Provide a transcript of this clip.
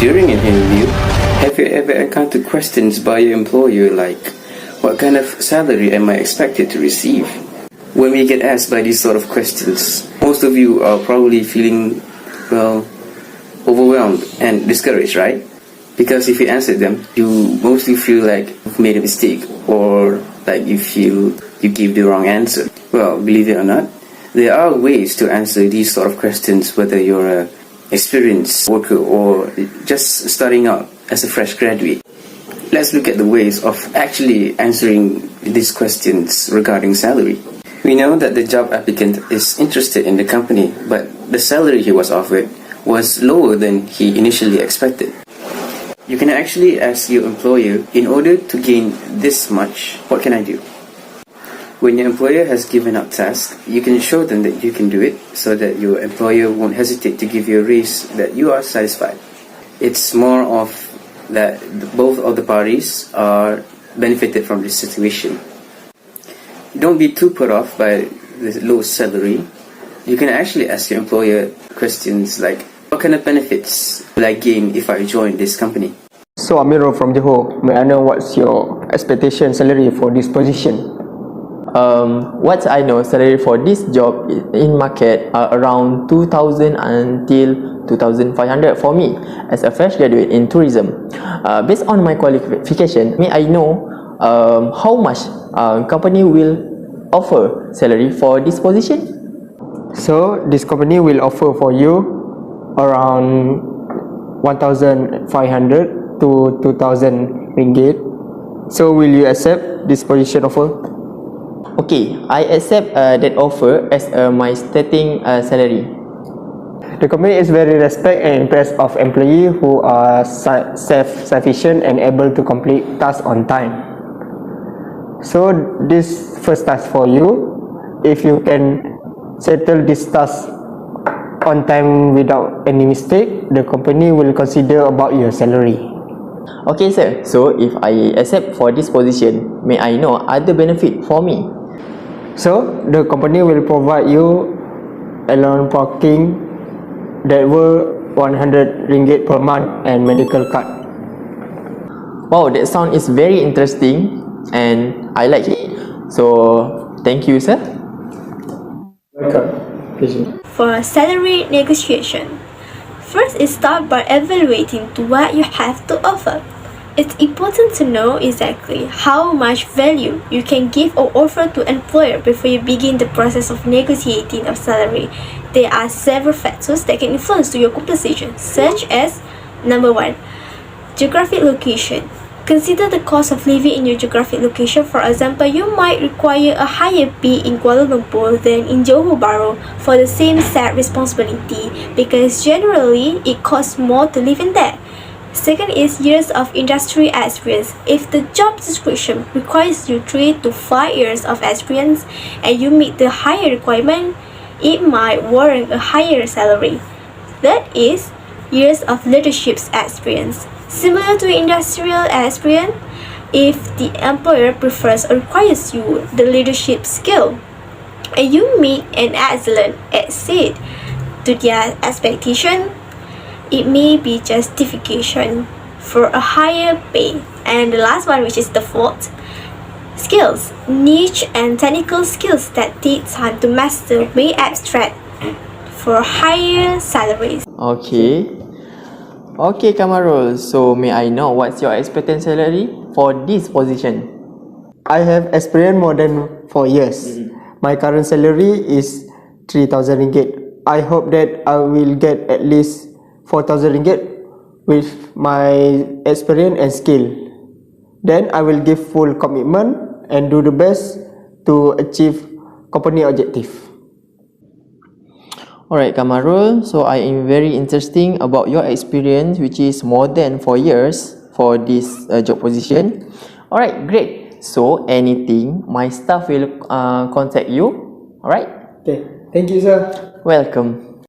During an interview, have you ever encountered questions by your employer like, what kind of salary am I expected to receive? When we get asked by these sort of questions, most of you are probably feeling, well, overwhelmed and discouraged, right? Because if you answer them, you mostly feel like you've made a mistake or like you feel you gave the wrong answer. Well, believe it or not, there are ways to answer these sort of questions, whether you're a experienced worker or just starting out as a fresh graduate. Let's look at the ways of actually answering these questions regarding salary. We know that the job applicant is interested in the company, but the salary he was offered was lower than he initially expected. You can actually ask your employer, in order to gain this much, what can I do? When your employer has given out tasks, you can show them that you can do it so that your employer won't hesitate to give you a raise that you are satisfied. It's more of that both of the parties are benefited from this situation. Don't be too put off by the low salary. You can actually ask your employer questions like, what kind of benefits will I gain if I join this company? So Amirul from Johor, may I know what's your expectation salary for this position? What I know, salary for this job in market are around 2,000 until 2,500 for me as a fresh graduate in tourism. Based on my qualification, may I know how much company will offer salary for this position? So this company will offer for you around 1,500 to 2,000 ringgit. So will you accept this position offer? Okay, I accept that offer as my starting salary. The company is very respect and impressed of employees who are self-sufficient and able to complete tasks on time. So this first task for you, if you can settle this task on time without any mistake, the company will consider about your salary. Okay sir, so if I accept for this position, may I know other benefit for me? So the company will provide you allowance parking that were 100 ringgit per month and medical card. Wow, that sound is very interesting and I like it. So thank you sir. Welcome. Pleasure. For salary negotiation, first is start by evaluating to what you have to offer. It's important to know exactly how much value you can give or offer to employer before you begin the process of negotiating a salary. There are several factors that can influence to your compensation, such as number 1, geographic location. Consider the cost of living in your geographic location. For example, you might require a higher pay in Kuala Lumpur than in Johor Bahru for the same set responsibility because generally it costs more to live in there. Second is years of industry experience. If the job description requires you 3 to 5 years of experience and you meet the higher requirement, it might warrant a higher salary. Third is years of leadership experience. Similar to industrial experience, if the employer prefers or requires you the leadership skill and you meet an excellent exceed to their expectation, it may be justification for a higher pay. And the last one, which is the fourth, skills. Niche and technical skills that take time to master may abstract for higher salaries. Okay Kamarul, so may I know what's your expected salary for this position? I have experience more than 4 years. My current salary is 3,000 ringgit. I hope that I will get at least 4,000 ringgit with my experience and skill. Then I will give full commitment and do the best to achieve company objective. Alright Kamarul, so I am very interesting about your experience, which is more than 4 years for this job position. Alright, great. So anything, my staff will contact you. Alright? Okay, thank you sir. Welcome.